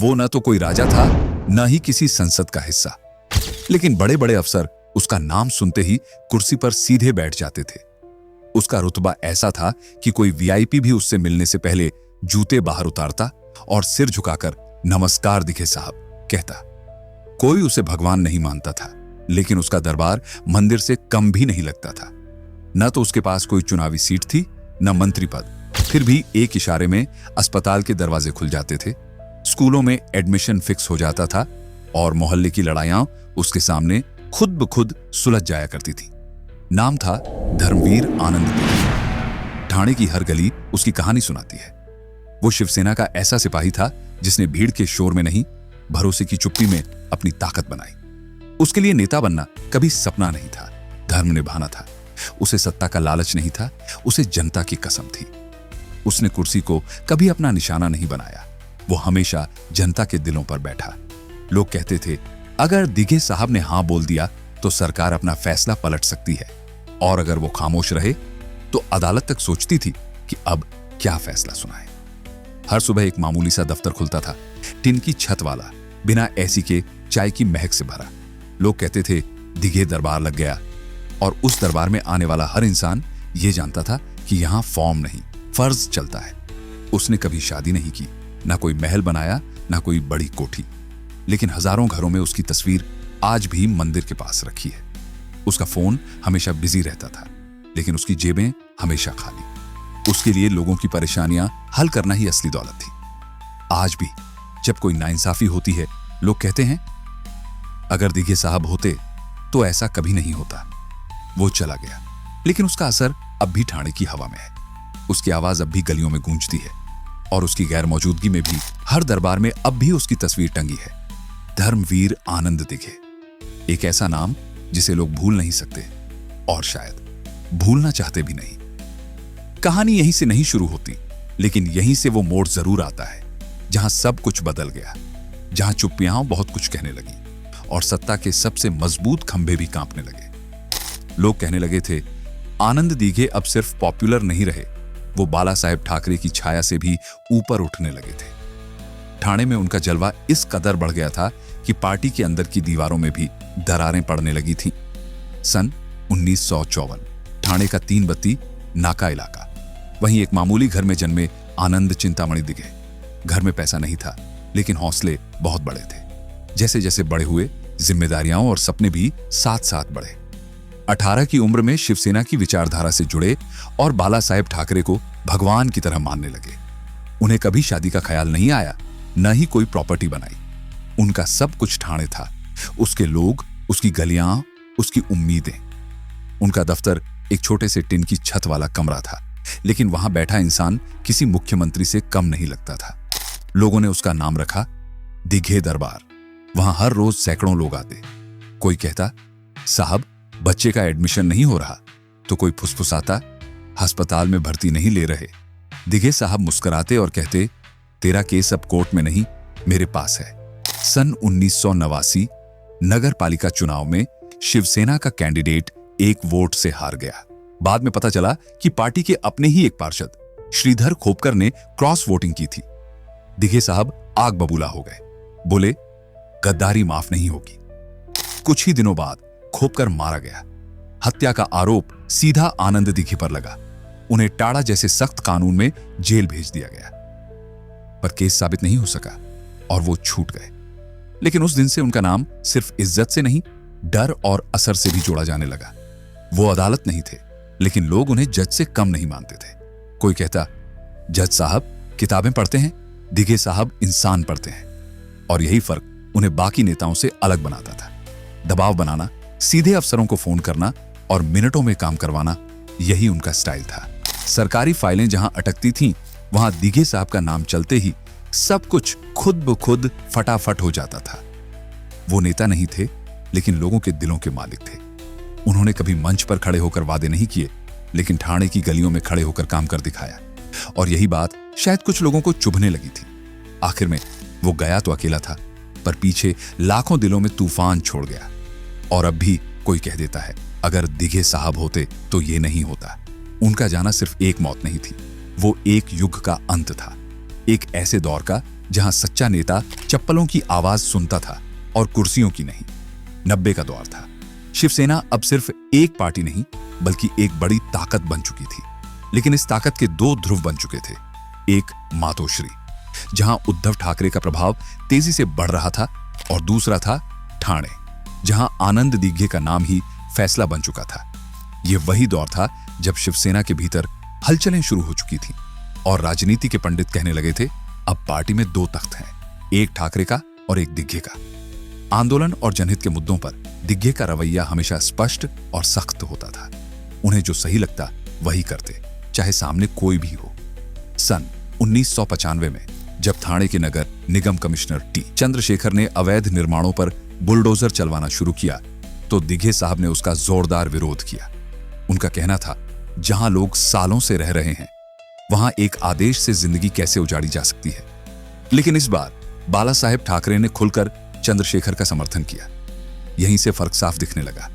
वो न तो कोई राजा था, न ही किसी संसद का हिस्सा, लेकिन बड़े बड़े अफसर उसका नाम सुनते ही कुर्सी पर सीधे बैठ जाते थे। उसका रुतबा ऐसा था कि कोई वीआईपी भी उससे मिलने से पहले जूते बाहर उतारता और सिर झुकाकर नमस्कार दिखे साहब कहता। कोई उसे भगवान नहीं मानता था, लेकिन उसका दरबार मंदिर से कम भी नहीं लगता था। न तो उसके पास कोई चुनावी सीट थी, न मंत्री पद, फिर भी एक इशारे में अस्पताल के दरवाजे खुल जाते थे, स्कूलों में एडमिशन फिक्स हो जाता था और मोहल्ले की लड़ाइयां उसके सामने खुद ब खुद सुलझ जाया करती थी। नाम था धर्मवीर आनंद दिघे। ठाणे की हर गली उसकी कहानी सुनाती है। वो शिवसेना का ऐसा सिपाही था जिसने भीड़ के शोर में नहीं, भरोसे की चुप्पी में अपनी ताकत बनाई। उसके लिए नेता बनना कभी सपना नहीं था, धर्म निभाना था। उसे सत्ता का लालच नहीं था, उसे जनता की कसम थी। उसने कुर्सी को कभी अपना निशाना नहीं बनाया, वो हमेशा जनता के दिलों पर बैठा। लोग कहते थे अगर दिघे साहब ने हां बोल दिया तो सरकार अपना फैसला पलट सकती है, और अगर वो खामोश रहे तो अदालत तक सोचती थी कि अब क्या फैसला सुनाए। हर सुबह एक मामूली सा दफ्तर खुलता था, टिन की छत वाला, बिना एसी के, चाय की महक से भरा। लोग कहते थे दिघे दरबार लग गया, और उस दरबार में आने वाला हर इंसान ये जानता था कि यहां फॉर्म नहीं, फर्ज चलता है। उसने कभी शादी नहीं की, ना कोई महल बनाया, ना कोई बड़ी कोठी, लेकिन हजारों घरों में उसकी तस्वीर आज भी मंदिर के पास रखी है। उसका फोन हमेशा बिजी रहता था, लेकिन उसकी जेबें हमेशा खाली। उसके लिए लोगों की परेशानियां हल करना ही असली दौलत थी। आज भी जब कोई नाइंसाफी होती है, लोग कहते हैं अगर दिघे साहब होते तो ऐसा कभी नहीं होता। वो चला गया, लेकिन उसका असर अब भी ठाणे की हवा में है। उसकी आवाज अब भी गलियों में गूंजती है, और उसकी गैर मौजूदगी में भी हर दरबार में अब भी उसकी तस्वीर टंगी है। धर्मवीर आनंद दिघे, एक ऐसा नाम जिसे लोग भूल नहीं सकते, और शायद भूलना चाहते भी नहीं। कहानी यहीं से नहीं शुरू होती, लेकिन यहीं से वो मोड़ जरूर आता है जहां सब कुछ बदल गया, जहां चुप्पियां बहुत कुछ कहने लगी और सत्ता के सबसे मजबूत खंभे भी कांपने लगे। लोग कहने लगे थे आनंद दिघे अब सिर्फ पॉपुलर नहीं रहे, वो बाला साहेब ठाकरे की छाया से भी ऊपर उठने लगे थे। ठाणे में उनका जलवा इस कदर बढ़ गया था कि पार्टी के अंदर की दीवारों में भी दरारें पड़ने लगी थीं। सन 1954, ठाणे का 3 बत्ती नाका इलाका। वहीं एक मामूली घर में जन्मे आनंद चिंतामणि दिघे। घर में पैसा नहीं था, लेकिन हौसले बहुत बड़े थे। जैसे जैसे बड़े हुए, जिम्मेदारियां और सपने भी साथ साथ बढ़े। 18 की उम्र में शिवसेना की विचारधारा से जुड़े और बाला साहेब ठाकरे को भगवान की तरह मानने लगे। उन्हें कभी शादी का ख्याल नहीं आया, न ही कोई प्रॉपर्टी बनाई। उनका सब कुछ ठाणे था, उसके लोग, उसकी गलियां, उसकी उम्मीदें। उनका दफ्तर एक छोटे से टिन की छत वाला कमरा था, लेकिन वहां बैठा इंसान किसी मुख्यमंत्री से कम नहीं लगता था। लोगों ने उसका नाम रखा दिघे दरबार। वहां हर रोज सैकड़ों लोग आते। कोई कहता साहब बच्चे का एडमिशन नहीं हो रहा, तो कोई फुसफुसाता अस्पताल में भर्ती नहीं ले रहे। दिघे साहब मुस्कुराते और कहते तेरा केस अब कोर्ट में नहीं, मेरे पास है। सन 1989 नगर पालिका चुनाव में शिवसेना का कैंडिडेट एक वोट से हार गया। बाद में पता चला कि पार्टी के अपने ही एक पार्षद श्रीधर खोपकर ने क्रॉस वोटिंग की थी। दिघे साहब आग बबूला हो गए, बोले गद्दारी माफ नहीं होगी। कुछ ही दिनों बाद खोपकर मारा गया। हत्या का आरोप सीधा आनंद दिघे पर लगा। उन्हें टाड़ा जैसे सख्त कानून में जेल भेज दिया गया, पर केस साबित नहीं हो सका और वो छूट गए। लेकिन उस दिन से उनका नाम सिर्फ इज्जत से नहीं, डर और असर से भी जोड़ा जाने लगा। वो अदालत नहीं थे, लेकिन लोग उन्हें जज से कम नहीं मानते थे। कोई कहता जज साहब किताबें पढ़ते हैं, दिघे साहब इंसान पढ़ते हैं। और यही फर्क उन्हें बाकी नेताओं से अलग बनाता था। दबाव बनाना, सीधे अफसरों को फोन करना और मिनटों में काम करवाना, यही उनका स्टाइल था। सरकारी फाइलें जहां अटकती थीं, वहां दिघे साहब का नाम चलते ही सब कुछ खुद ब खुद फटाफट हो जाता था। वो नेता नहीं थे, लेकिन लोगों के दिलों के मालिक थे। उन्होंने कभी मंच पर खड़े होकर वादे नहीं किए, लेकिन ठाणे की गलियों में खड़े होकर काम कर दिखाया। और यही बात शायद कुछ लोगों को चुभने लगी थी। आखिर में वो गया तो अकेला था, पर पीछे लाखों दिलों में तूफान छोड़ गया। और अब भी कोई कह देता है अगर दिघे साहब होते तो ये नहीं होता। उनका जाना सिर्फ एक मौत नहीं थी, वो एक युग का अंत था। एक ऐसे दौर का जहां सच्चा नेता चप्पलों की आवाज सुनता था और कुर्सियों की नहीं। 90 का दौर था। शिवसेना अब सिर्फ एक पार्टी नहीं बल्कि एक बड़ी ताकत बन चुकी थी। लेकिन इस ताकत के दो ध्रुव बन चुके थे। एक मातोश्री, जहां उद्धव ठाकरे का प्रभाव तेजी से बढ़ रहा था, और दूसरा था ठाणे, जहां आनंद दीघे का नाम ही फैसला बन चुका था। यह वही दौर था जब शिवसेना के भीतर हलचलें शुरू हो चुकी थी और राजनीति के पंडित कहने लगे थे, अब पार्टी में दो तख्त हैं, एक ठाकरे का और एक दीघे का। आंदोलन और जनहित के मुद्दों पर दीघे का रवैया हमेशा स्पष्ट और सख्त होता था। उन्हें जो सही लगता वही करते, चाहे सामने कोई भी हो। सन 1995 में जब ठाणे के नगर निगम कमिश्नर टी चंद्रशेखर ने अवैध निर्माणों पर बुलडोजर चलवाना शुरू किया तो दीघे साहब ने उसका जोरदार विरोध किया। उनका कहना था, जहां लोग सालों से रह रहे हैं वहां एक आदेश से जिंदगी कैसे उजाड़ी जा सकती है। लेकिन इस बार बाला साहेब ठाकरे ने खुलकर चंद्रशेखर का समर्थन किया। यहीं से फर्क साफ दिखने लगा।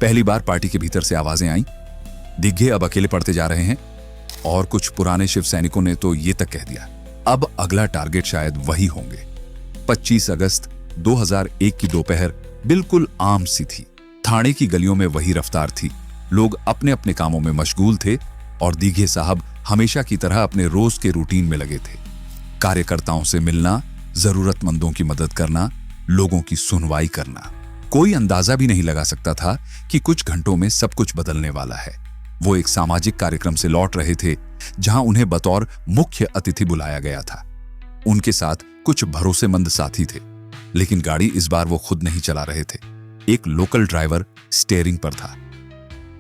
पहली बार पार्टी के भीतर से आवाजें आईं, दीघे अब अकेले पड़ते जा रहे हैं, और कुछ पुराने शिव सैनिकों ने तो ये तक कह दिया, अब अगला टारगेट शायद वही होंगे। 25 अगस्त 2001 की दोपहर बिल्कुल आम सी थी। ठाणे की गलियों में वही रफ्तार थी। लोग अपने अपने कामों में मशगूल थे और दीघे साहब हमेशा की तरह अपने रोज के रूटीन में लगे थे। कार्यकर्ताओं से मिलना, जरूरतमंदों की मदद करना, लोगों की सुनवाई करना। कोई अंदाजा भी नहीं लगा सकता था कि कुछ घंटों में सब कुछ बदलने वाला है। वो एक सामाजिक कार्यक्रम से लौट रहे थे जहां उन्हें बतौर मुख्य अतिथि बुलाया गया था। उनके साथ कुछ भरोसेमंद साथी थे, लेकिन गाड़ी इस बार वो खुद नहीं चला रहे थे। एक लोकल ड्राइवर स्टीयरिंग पर था।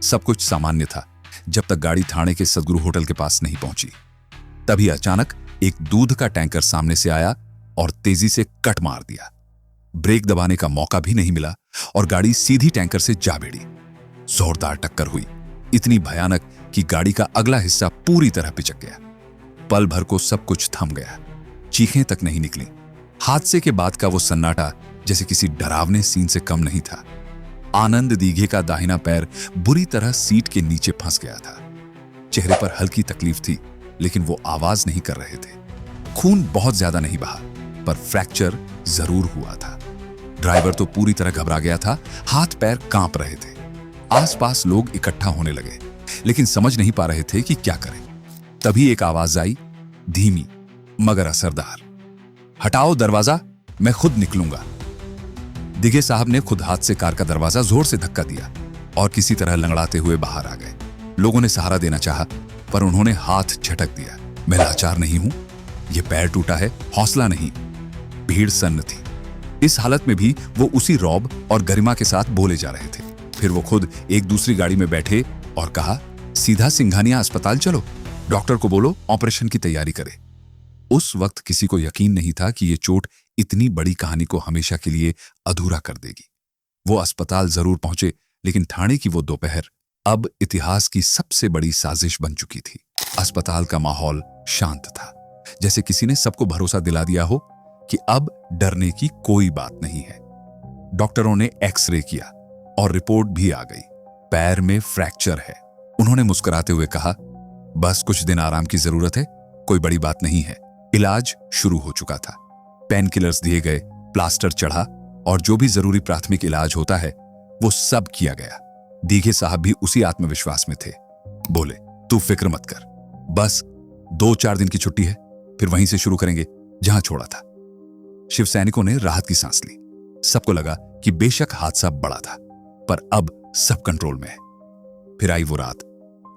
सब कुछ सामान्य था जब तक गाड़ी ठाणे के सदगुरु होटल के पास नहीं पहुंची। तभी अचानक एक दूध का टैंकर सामने से आया और तेजी से कट मार दिया। ब्रेक दबाने का मौका भी नहीं मिला और गाड़ी सीधी टैंकर से जा भिड़ी। जोरदार टक्कर हुई, इतनी भयानक कि गाड़ी का अगला हिस्सा पूरी तरह पिचक गया। पल भर को सब कुछ थम गया। चीखें तक नहीं निकली। हादसे के बाद का वो सन्नाटा जैसे किसी डरावने सीन से कम नहीं था। आनंद दीघे का दाहिना पैर बुरी तरह सीट के नीचे फंस गया था। चेहरे पर हल्की तकलीफ थी, लेकिन वो आवाज नहीं कर रहे थे। खून बहुत ज्यादा नहीं बहा, पर फ्रैक्चर जरूर हुआ था। ड्राइवर तो पूरी तरह घबरा गया था, हाथ पैर कांप रहे थे। आसपास लोग इकट्ठा होने लगे, लेकिन समझ नहीं पा रहे थे कि क्या करें। तभी एक आवाज आई, धीमी मगर असरदार, हटाओ दरवाजा, मैं खुद निकलूंगा। दीघे साहब ने खुद हाथ से कार का दरवाजा जोर से धक्का दिया और किसी तरह लंगड़ाते हुए बाहर आ गए। लोगों ने सहारा देना चाहा, पर उन्होंने हाथ झटक दिया। मैं लाचार नहीं हूं, यह पैर टूटा है, हौसला नहीं। भीड़ सन्न थी। इस हालत में भी वो उसी रौब और गरिमा के साथ बोले जा रहे थे। फिर वो खुद एक दूसरी गाड़ी में बैठे और कहा, सीधा सिंघानिया अस्पताल चलो, डॉक्टर को बोलो ऑपरेशन की तैयारी करे। उस वक्त किसी को यकीन नहीं था कि ये चोट इतनी बड़ी कहानी को हमेशा के लिए अधूरा कर देगी। वो अस्पताल जरूर पहुंचे, लेकिन ठाणे की वो दोपहर अब इतिहास की सबसे बड़ी साजिश बन चुकी थी। अस्पताल का माहौल शांत था, जैसे किसी ने सबको भरोसा दिला दिया हो कि अब डरने की कोई बात नहीं है। डॉक्टरों ने एक्सरे किया और रिपोर्ट भी आ गई। पैर में फ्रैक्चर है। उन्होंने मुस्कुराते हुए कहा, बस कुछ दिन आराम की जरूरत है, कोई बड़ी बात नहीं है। इलाज शुरू हो चुका था। पेन किलर्स दिए गए, प्लास्टर चढ़ा और जो भी जरूरी प्राथमिक इलाज होता है वो सब किया गया। दीघे साहब भी उसी आत्मविश्वास में थे। बोले, तू फिक्र मत कर, बस 2-4 दिन की छुट्टी है, फिर वहीं से शुरू करेंगे जहां छोड़ा था। शिव सैनिकों ने राहत की सांस ली। सबको लगा कि बेशक हादसा बड़ा था, पर अब सब कंट्रोल में है। फिर आई वो रात,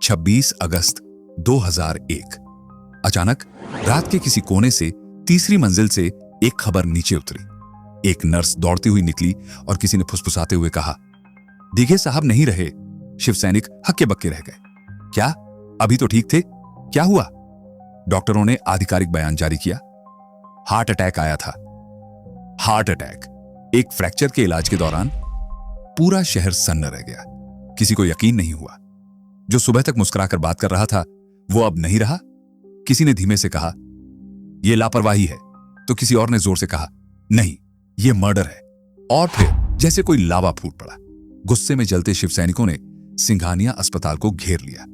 26 अगस्त 2001। अचानक रात के किसी कोने से तीसरी मंजिल से एक खबर नीचे उतरी। एक नर्स दौड़ती हुई निकली और किसी ने फुसफुसाते हुए कहा, दीघे साहब नहीं रहे। शिव सैनिक हक्के बक्के रह गए। क्या? अभी तो ठीक थे, क्या हुआ? डॉक्टरों ने आधिकारिक बयान जारी किया। हार्ट अटैक आया था। Heart attack. एक फ्रैक्चर के इलाज के दौरान पूरा शहर सन्न रह गया। किसी को यकीन नहीं हुआ। जो सुबह तक मुस्कुराकर बात कर रहा था वो अब नहीं रहा। किसी ने धीमे से कहा, यह लापरवाही है, तो किसी और ने जोर से कहा, नहीं, यह मर्डर है। और फिर जैसे कोई लावा फूट पड़ा। गुस्से में जलते शिव सैनिकों ने सिंघानिया अस्पताल को घेर लिया।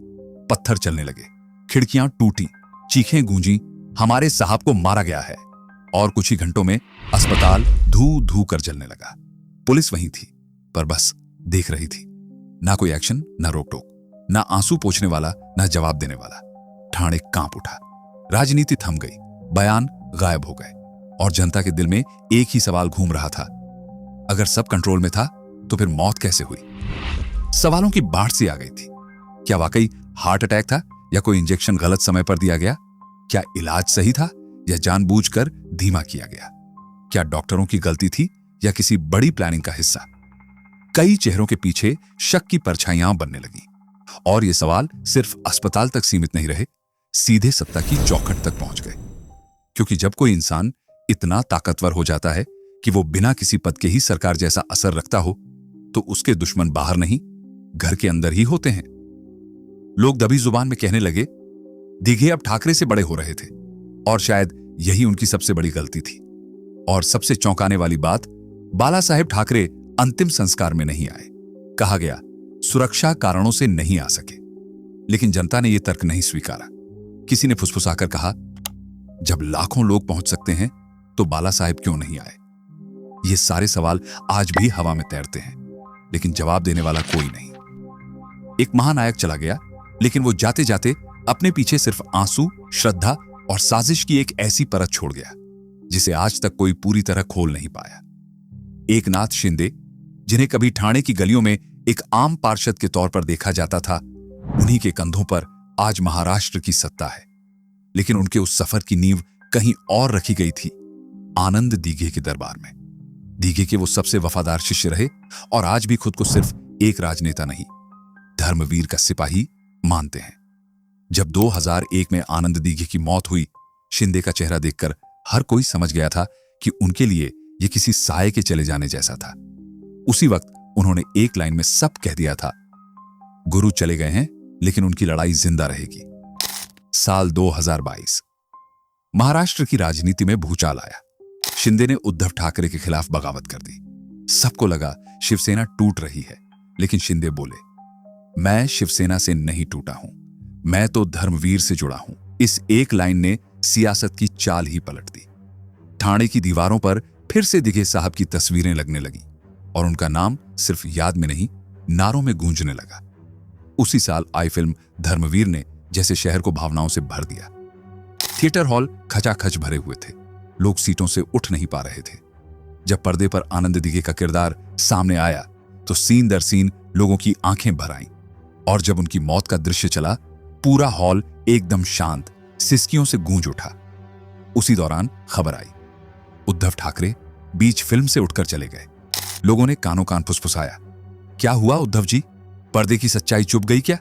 पत्थर चलने लगे, खिड़कियां टूटी, चीखें गूंजी, हमारे साहब को मारा गया है। और कुछ ही घंटों में अस्पताल धू धू कर जलने लगा। पुलिस वहीं थी, पर बस देख रही थी। ना कोई एक्शन, ना रोक टोक, ना आंसू पोंछने वाला, ना जवाब देने वाला। ठाणे कांप उठा। राजनीति थम गई, बयान गायब हो गए, और जनता के दिल में एक ही सवाल घूम रहा था, अगर सब कंट्रोल में था तो फिर मौत कैसे हुई? सवालों की बाढ़ सी आ गई थी। क्या वाकई हार्ट अटैक था, या कोई इंजेक्शन गलत समय पर दिया गया? क्या इलाज सही था, या जानबूझकर धीमा किया गया? क्या डॉक्टरों की गलती थी, या किसी बड़ी प्लानिंग का हिस्सा? कई चेहरों के पीछे शक की परछाइयां बनने लगी, और ये सवाल सिर्फ अस्पताल तक सीमित नहीं रहे, सीधे सत्ता की चौखट तक पहुंच गए। क्योंकि जब कोई इंसान इतना ताकतवर हो जाता है कि वो बिना किसी पद के ही सरकार जैसा असर रखता हो, तो उसके दुश्मन बाहर नहीं, घर के अंदर ही होते हैं। लोग दबी जुबान में कहने लगे, दिघे अब ठाकरे से बड़े हो रहे थे, और शायद यही उनकी सबसे बड़ी गलती थी। और सबसे चौंकाने वाली बात, बाला साहेब ठाकरे अंतिम संस्कार में नहीं आए। कहा गया सुरक्षा कारणों से नहीं आ सके, लेकिन जनता ने यह तर्क नहीं स्वीकारा। किसी ने फुसफुसाकर कहा, जब लाखों लोग पहुंच सकते हैं तो बाला साहेब क्यों नहीं आए? ये सारे सवाल आज भी हवा में तैरते हैं, लेकिन जवाब देने वाला कोई नहीं। एक महानायक चला गया, लेकिन वो जाते जाते अपने पीछे सिर्फ आंसू, श्रद्धा और साजिश की एक ऐसी परत छोड़ गया जिसे आज तक कोई पूरी तरह खोल नहीं पाया। एकनाथ शिंदे, जिन्हें कभी ठाणे की गलियों में एक आम पार्षद के तौर पर देखा जाता था, उन्हीं के कंधों पर आज महाराष्ट्र की सत्ता है। लेकिन उनके उस सफर की नींव कहीं और रखी गई थी, आनंद दीघे के दरबार में। दीघे के वो सबसे वफादार शिष्य रहे, और आज भी खुद को सिर्फ एक राजनेता नहीं, धर्मवीर का सिपाही मानते हैं। जब 2001 में आनंद दीघे की मौत हुई, शिंदे का चेहरा देखकर हर कोई समझ गया था कि उनके लिए यह किसी साये के चले जाने जैसा था। उसी वक्त उन्होंने एक लाइन में सब कह दिया था, गुरु चले गए हैं, लेकिन उनकी लड़ाई जिंदा रहेगी। साल 2022, महाराष्ट्र की राजनीति में भूचाल आया। शिंदे ने उद्धव ठाकरे के खिलाफ बगावत कर दी। सबको लगा शिवसेना टूट रही है, लेकिन शिंदे बोले, मैं शिवसेना से नहीं टूटा हूं, मैं तो धर्मवीर से जुड़ा हूं। इस एक लाइन ने सियासत की चाल ही पलट दी। ठाणे की दीवारों पर फिर से दिघे साहब की तस्वीरें लगने लगी, और उनका नाम सिर्फ याद में नहीं, नारों में गूंजने लगा। उसी साल आई फिल्म धर्मवीर ने जैसे शहर को भावनाओं से भर दिया। थिएटर हॉल खचाखच भरे हुए थे, लोग सीटों से उठ नहीं पा रहे थे। जब पर्दे पर आनंद दीघे का किरदार सामने आया तो सीन दर सीन लोगों की आंखें भर आईं, और जब उनकी मौत का दृश्य चला, पूरा हॉल एकदम शांत, सिसकियों से गूंज उठा। उसी दौरान खबर आई, उद्धव ठाकरे बीच फिल्म से उठकर चले गए। लोगों ने कानों कान फुसफुसाया, क्या हुआ उद्धव जी, पर्दे की सच्चाई चुप गई क्या?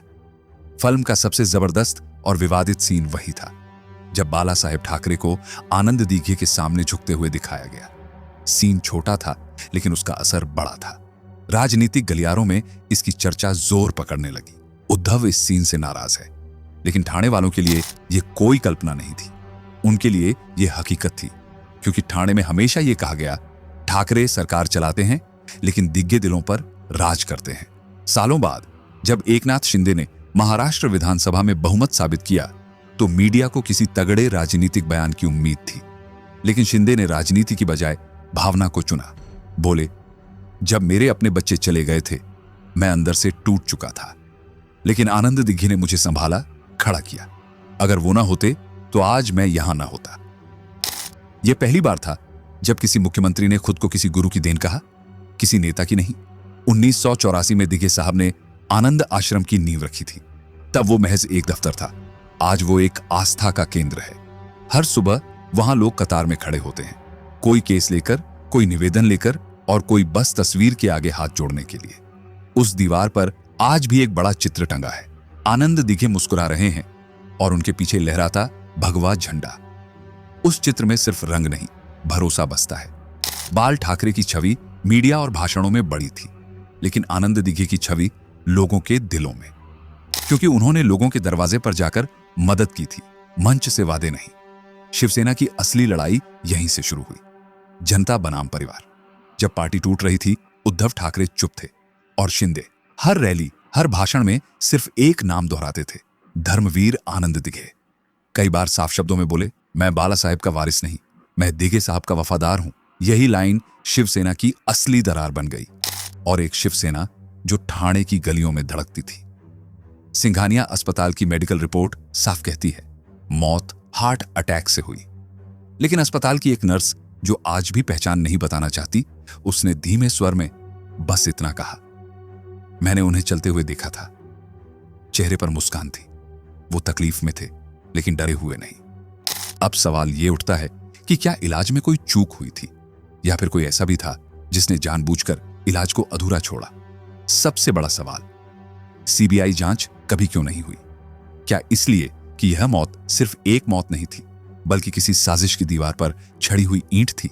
फिल्म का सबसे जबरदस्त और विवादित सीन वही था जब बाला साहेब ठाकरे को आनंद दीघे के सामने झुकते हुए दिखाया गया। सीन छोटा था, लेकिन उसका असर बड़ा था। राजनीतिक गलियारों में इसकी चर्चा जोर पकड़ने लगी। उद्धव इस सीन से नाराज है, लेकिन ठाणे वालों के लिए यह कोई कल्पना नहीं थी, उनके लिए यह हकीकत थी। क्योंकि ठाणे में हमेशा यह कहा गया, ठाकरे सरकार चलाते हैं, लेकिन दिग्गे दिलों पर राज करते हैं। सालों बाद जब एकनाथ शिंदे ने महाराष्ट्र विधानसभा में बहुमत साबित किया, तो मीडिया को किसी तगड़े राजनीतिक बयान की उम्मीद थी, लेकिन शिंदे ने राजनीति की बजाय भावना को चुना। बोले, जब मेरे अपने बच्चे चले गए थे, मैं अंदर से टूट चुका था, लेकिन आनंद दीघे ने मुझे संभाला, खड़ा किया। अगर वो ना होते तो आज मैं यहां ना होता। यह पहली बार था जब किसी मुख्यमंत्री ने खुद को किसी गुरु की देन कहा, किसी नेता की नहीं। 1984 में दीघे साहब ने आनंद आश्रम की नींव रखी थी। तब वो महज एक दफ्तर था, आज वो एक आस्था का केंद्र है। हर सुबह वहां लोग कतार में खड़े होते हैं, कोई केस लेकर, कोई निवेदन लेकर, और कोई बस तस्वीर के आगे हाथ जोड़ने के लिए। उस दीवार पर आज भी एक बड़ा चित्र टंगा है। आनंद दीघे मुस्कुरा रहे हैं, और उनके पीछे लहराता भगवा झंडा। उस चित्र में सिर्फ रंग नहीं, भरोसा बसता है। बाल ठाकरे की छवि मीडिया और भाषणों में बड़ी थी, लेकिन आनंद दीघे की छवि लोगों के दिलों में, क्योंकि उन्होंने लोगों के दरवाजे पर जाकर मदद की थी, मंच से वादे नहीं। शिवसेना की असली लड़ाई यहीं से शुरू हुई, जनता बनाम परिवार। जब पार्टी टूट रही थी, उद्धव ठाकरे चुप थे, और शिंदे हर रैली, हर भाषण में सिर्फ एक नाम दोहराते थे, धर्मवीर आनंद दीघे। कई बार साफ शब्दों में बोले, मैं बाला साहेब का वारिस नहीं, मैं दिघे साहब का वफादार हूं। यही लाइन शिवसेना की असली दरार बन गई, और एक शिवसेना जो ठाणे की गलियों में धड़कती थी। सिंघानिया अस्पताल की मेडिकल रिपोर्ट साफ कहती है, मौत हार्ट अटैक से हुई। लेकिन अस्पताल की एक नर्स, जो आज भी पहचान नहीं बताना चाहती, उसने धीमे स्वर में बस इतना कहा, मैंने उन्हें चलते हुए देखा था। चेहरे पर मुस्कान थी। वो तकलीफ में थे, लेकिन डरे हुए नहीं। अब सवाल यह उठता है कि क्या इलाज में कोई चूक हुई थी, या फिर कोई ऐसा भी था जिसने जानबूझकर इलाज को अधूरा छोड़ा। सबसे बड़ा सवाल, सीबीआई जांच कभी क्यों नहीं हुई? क्या इसलिए कि यह मौत सिर्फ एक मौत नहीं थी, बल्कि किसी साजिश की दीवार पर छड़ी हुई ईंट थी?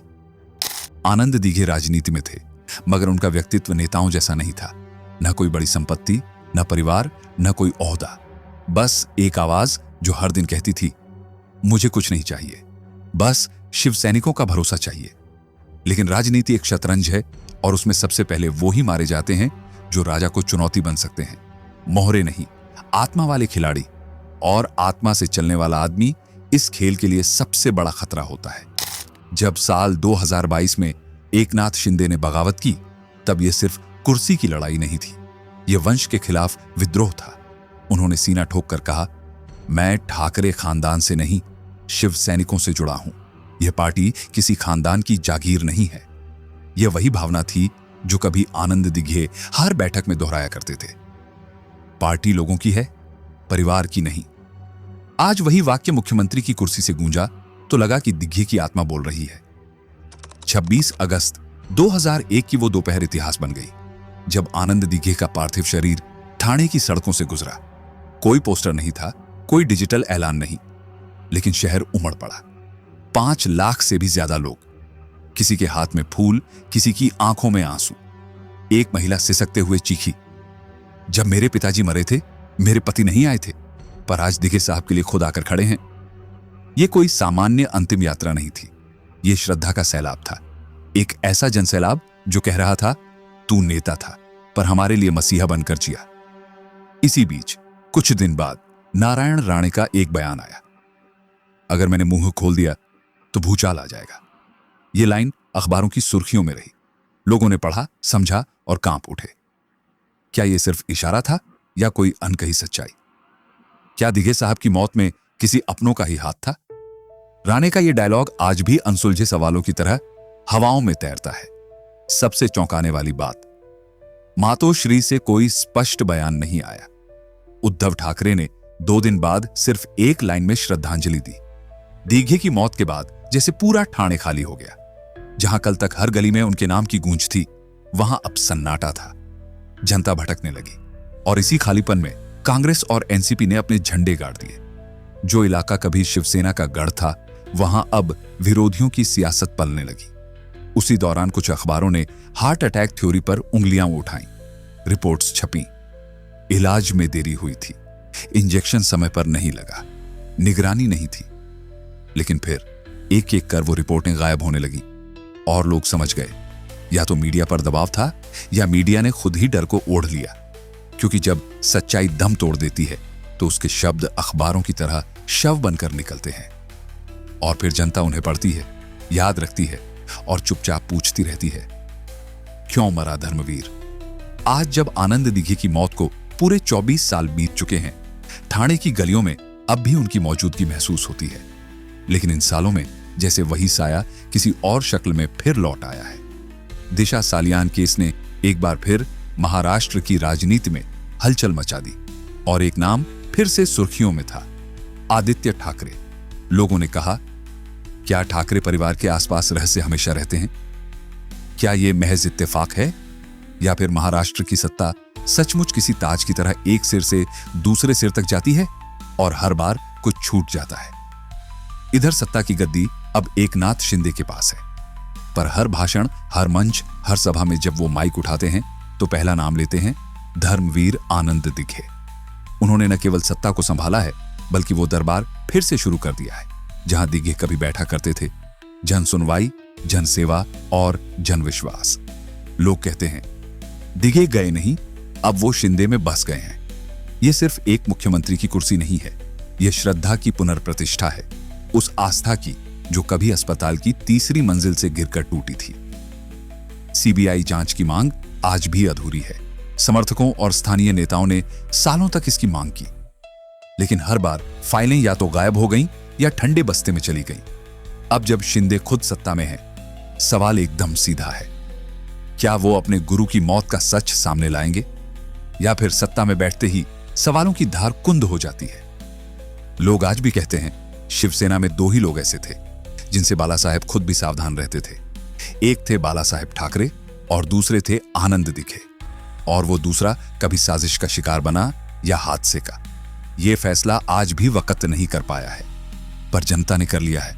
आनंद दिघे राजनीति में थे, मगर उनका व्यक्तित्व नेताओं जैसा नहीं था। न कोई बड़ी संपत्ति, न परिवार, न कोई ओहदा, बस एक आवाज जो हर दिन कहती थी, मुझे कुछ नहीं चाहिए, बस शिव सैनिकों का भरोसा चाहिए। लेकिन राजनीति एक शतरंज है, और उसमें सबसे पहले वो ही मारे जाते हैं जो राजा को चुनौती बन सकते हैं। मोहरे नहीं, आत्मा वाले खिलाड़ी। और आत्मा से चलने वाला आदमी इस खेल के लिए सबसे बड़ा खतरा होता है। जब साल 2022 में एकनाथ शिंदे ने बगावत की, तब यह सिर्फ कुर्सी की लड़ाई नहीं थी, यह वंश के खिलाफ विद्रोह था। उन्होंने सीना ठोक कर कहा, मैं ठाकरे खानदान से नहीं, शिव सैनिकों से जुड़ा हूं। यह पार्टी किसी खानदान की जागीर नहीं है। यह वही भावना थी जो कभी आनंद दिघे हर बैठक में दोहराया करते थे, पार्टी लोगों की है, परिवार की नहीं। आज वही वाक्य मुख्यमंत्री की कुर्सी से गूंजा तो लगा कि दिघे की आत्मा बोल रही है। 26 अगस्त 2001 की वो दोपहर इतिहास बन गई, जब आनंद दिघे का पार्थिव शरीर ठाणे की सड़कों से गुजरा। कोई पोस्टर नहीं था, कोई डिजिटल ऐलान नहीं, लेकिन शहर उमड़ पड़ा। 5 लाख से भी ज्यादा लोग, किसी के हाथ में फूल, किसी की आंखों में आंसू। एक महिला सिसकते हुए चीखी, जब मेरे पिताजी मरे थे, मेरे पति नहीं आए थे, पर आज दिघे साहब के लिए खुद आकर खड़े हैं। यह कोई सामान्य अंतिम यात्रा नहीं थी, यह श्रद्धा का सैलाब था। एक ऐसा जनसैलाब जो कह रहा था, तू नेता था, पर हमारे लिए मसीहा बनकर जिया। इसी बीच कुछ दिन बाद नारायण राणे का एक बयान आया, अगर मैंने मुंह खोल दिया तो भूचाल आ जाएगा। यह लाइन अखबारों की सुर्खियों में रही। लोगों ने पढ़ा, समझा और कांप उठे। क्या यह सिर्फ इशारा था या कोई अनकही सच्चाई? क्या दिघे साहब की मौत में किसी अपनों का ही हाथ था? राणे का यह डायलॉग आज भी अनसुलझे सवालों की तरह हवाओं में तैरता है। सबसे चौंकाने वाली बात, मातोश्री से कोई स्पष्ट बयान नहीं आया। उद्धव ठाकरे ने 2 दिन बाद सिर्फ एक लाइन में श्रद्धांजलि दी। दिघे की मौत के बाद जैसे पूरा ठाणे खाली हो गया। जहां कल तक हर गली में उनके नाम की गूंज थी, वहां अब सन्नाटा था। जनता भटकने लगी, और इसी खालीपन में कांग्रेस और एनसीपी ने अपने झंडे गाड़ दिए। जो इलाका कभी शिवसेना का गढ़ था, वहां अब विरोधियों की सियासत पलने लगी। उसी दौरान कुछ अखबारों ने हार्ट अटैक थ्योरी पर उंगलियां उठाईं। रिपोर्ट्स छपी, इलाज में देरी हुई थी, इंजेक्शन समय पर नहीं लगा, निगरानी नहीं थी। लेकिन फिर एक एक कर वो रिपोर्टें गायब होने लगी, और लोग समझ गए, या तो मीडिया पर दबाव था, या मीडिया ने खुद ही डर को ओढ़ लिया। क्योंकि जब सच्चाई दम तोड़ देती है, तो उसके शब्द अखबारों की तरह शव बनकर निकलते हैं। और फिर जनता उन्हें पढ़ती है, याद रखती है, और चुपचाप पूछती रहती है, क्यों मरा धर्मवीर? आज जब आनंद दिघे की मौत को पूरे 24 साल बीत चुके हैं, ठाणे की गलियों में अब भी उनकी मौजूदगी महसूस होती है। लेकिन इन सालों में जैसे वही साया किसी और शक्ल में फिर लौट आया है। दिशा सालियान केस ने एक बार फिर महाराष्ट्र की राजनीति में हलचल मचा दी, और एक नाम फिर से सुर्खियों में था, आदित्य ठाकरे। लोगों ने कहा, क्या ठाकरे परिवार के आसपास रहस्य हमेशा रहते हैं? क्या यह महज इत्तेफाक है, या फिर महाराष्ट्र की सत्ता सचमुच किसी ताज की तरह एक सिर से दूसरे सिर तक जाती है और हर बार कुछ छूट जाता है? इधर सत्ता की गद्दी अब एकनाथ शिंदे के पास है, पर हर भाषण, हर मंच, हर सभा में जब वो माइक उठाते हैं तो पहला नाम लेते हैं धर्मवीर आनंद दिघे। उन्होंने न केवल सत्ता को संभाला है, बल्कि वो दरबार फिर से शुरू कर दिया है जहां दिघे कभी बैठा करते थे। जन सुनवाई, जन सेवा और जन विश्वास। लोग कहते हैं, दिघे गए नहीं, अब वो शिंदे में बस गए हैं। यह सिर्फ एक मुख्यमंत्री की कुर्सी नहीं है, यह श्रद्धा की पुनर्प्रतिष्ठा है, उस आस्था की जो कभी अस्पताल की तीसरी मंजिल से गिरकर टूटी थी। सीबीआई जांच की मांग आज भी अधूरी है। समर्थकों और स्थानीय नेताओं ने सालों तक इसकी मांग की, लेकिन हर बार फाइलें या तो गायब हो गईं या ठंडे बस्ते में चली गईं। अब जब शिंदे खुद सत्ता में है, सवाल एकदम सीधा है। क्या वो अपने गुरु की मौत का सच सामने लाएंगे, या फिर सत्ता में बैठते ही सवालों की धार कुंद हो जाती है? लोग आज भी कहते हैं शिवसेना में दो ही लोग ऐसे थे जिनसे बाला साहेब खुद भी सावधान रहते थे। एक थे बाला साहेब ठाकरे और दूसरे थे आनंद दिघे, और वो दूसरा कभी साजिश का शिकार बना या हादसे का। ये फैसला आज भी वक्त नहीं कर पाया है, पर जनता ने कर लिया है।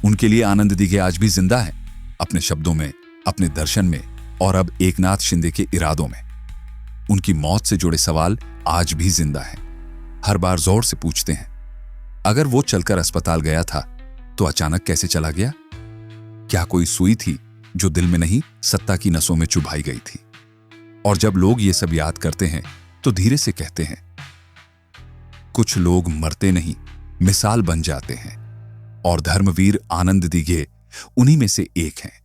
उनके लिए आनंद दिघे आज भी जिंदा है, अपने शब्दों में, अपने दर्शन में और अब एकनाथ शिंदे के इरादों में। उनकी मौत से जुड़े सवाल आज भी जिंदा हैं। हर बार जोर से पूछते हैं, अगर वो चलकर अस्पताल गया था तो अचानक कैसे चला गया? क्या कोई सुई थी जो दिल में नहीं, सत्ता की नसों में चुभाई गई थी? और जब लोग ये सब याद करते हैं तो धीरे से कहते हैं, कुछ लोग मरते नहीं, मिसाल बन जाते हैं, और धर्मवीर आनंद दिघे उन्हीं में से एक हैं।